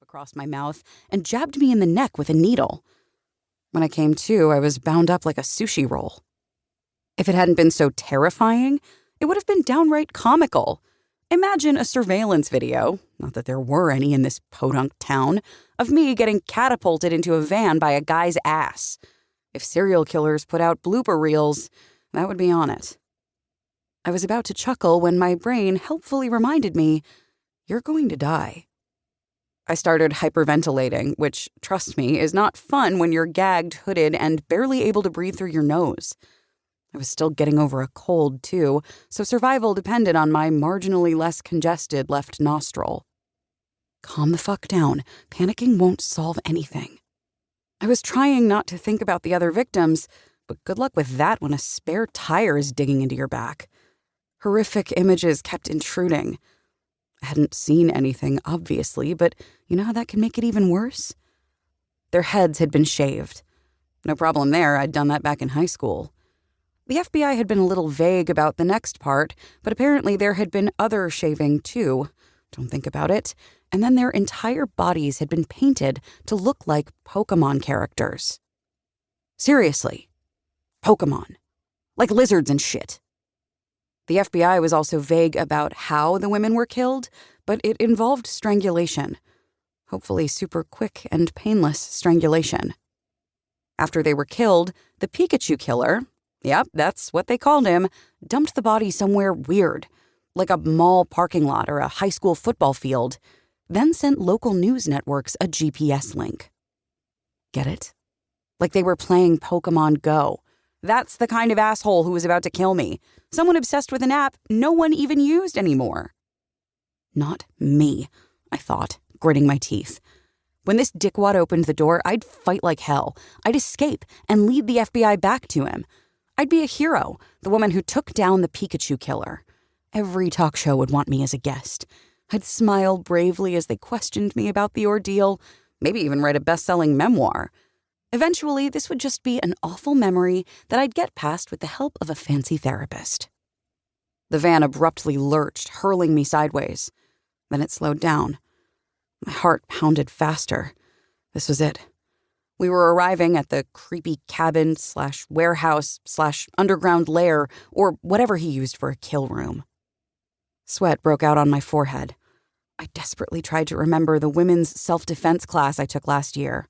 across my mouth and jabbed me in the neck with a needle. When I came to, I was bound up like a sushi roll. If it hadn't been so terrifying, it would have been downright comical. Imagine a surveillance video, not that there were any in this podunk town, of me getting catapulted into a van by a guy's ass. If serial killers put out blooper reels, that would be on it. I was about to chuckle when my brain helpfully reminded me, you're going to die. I started hyperventilating, which, trust me, is not fun when you're gagged, hooded, and barely able to breathe through your nose. I was still getting over a cold, too, so survival depended on my marginally less congested left nostril. Calm the fuck down. Panicking won't solve anything. I was trying not to think about the other victims, but good luck with that when a spare tire is digging into your back. Horrific images kept intruding. I hadn't seen anything, obviously, but you know how that can make it even worse? Their heads had been shaved. No problem there, I'd done that back in high school. The FBI had been a little vague about the next part, but apparently there had been other shaving too. Don't think about it. And then their entire bodies had been painted to look like Pokemon characters. Seriously. Pokemon. Like lizards and shit. The FBI was also vague about how the women were killed, but it involved strangulation. Hopefully super quick and painless strangulation. After they were killed, the Pikachu killer, yep, that's what they called him, dumped the body somewhere weird, like a mall parking lot or a high school football field, then sent local news networks a GPS link. Get it? Like they were playing Pokemon Go. That's the kind of asshole who was about to kill me. Someone obsessed with an app no one even used anymore. Not me, I thought, gritting my teeth. When this dickwad opened the door, I'd fight like hell. I'd escape and lead the FBI back to him. I'd be a hero, the woman who took down the Pikachu killer. Every talk show would want me as a guest. I'd smile bravely as they questioned me about the ordeal, maybe even write a best-selling memoir. Eventually, this would just be an awful memory that I'd get past with the help of a fancy therapist. The van abruptly lurched, hurling me sideways. Then it slowed down. My heart pounded faster. This was it. We were arriving at the creepy cabin/warehouse/underground lair, or whatever he used for a kill room. Sweat broke out on my forehead. I desperately tried to remember the women's self-defense class I took last year.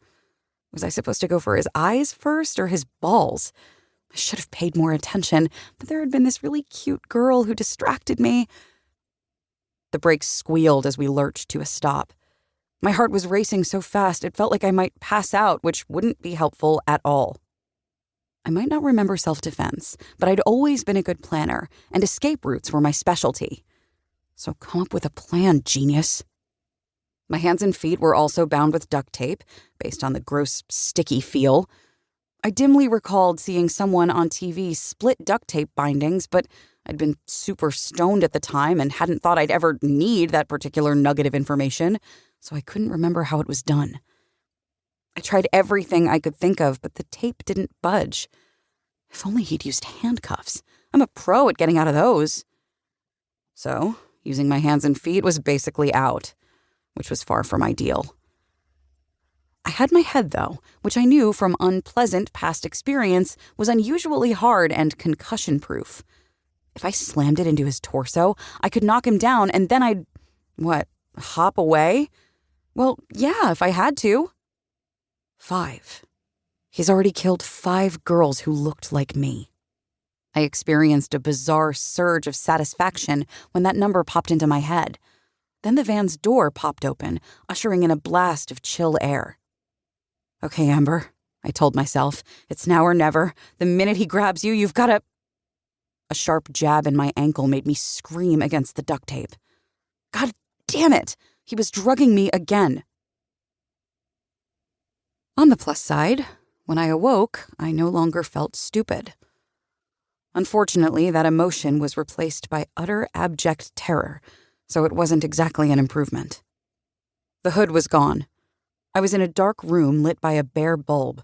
Was I supposed to go for his eyes first or his balls? I should have paid more attention, but there had been this really cute girl who distracted me. The brakes squealed as we lurched to a stop. My heart was racing so fast it felt like I might pass out, which wouldn't be helpful at all. I might not remember self-defense, but I'd always been a good planner, and escape routes were my specialty. So come up with a plan, genius. My hands and feet were also bound with duct tape, based on the gross, sticky feel. I dimly recalled seeing someone on TV split duct tape bindings, but I'd been super stoned at the time and hadn't thought I'd ever need that particular nugget of information, so I couldn't remember how it was done. I tried everything I could think of, but the tape didn't budge. If only he'd used handcuffs. I'm a pro at getting out of those. So, using my hands and feet was basically out, which was far from ideal. I had my head, though, which I knew from unpleasant past experience was unusually hard and concussion-proof. If I slammed it into his torso, I could knock him down and then I'd, hop away? Well, yeah, if I had to. 5. He's already killed 5 girls who looked like me. I experienced a bizarre surge of satisfaction when that number popped into my head. Then the van's door popped open, ushering in a blast of chill air. Okay, Amber, I told myself, it's now or never. The minute he grabs you, you've got to... A sharp jab in my ankle made me scream against the duct tape. God damn it! He was drugging me again. On the plus side, when I awoke, I no longer felt stupid. Unfortunately, that emotion was replaced by utter abject terror, so it wasn't exactly an improvement. The hood was gone. I was in a dark room lit by a bare bulb.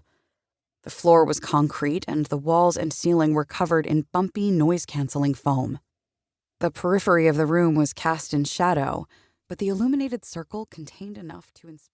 The floor was concrete, and the walls and ceiling were covered in bumpy, noise-canceling foam. The periphery of the room was cast in shadow, but the illuminated circle contained enough to inspire...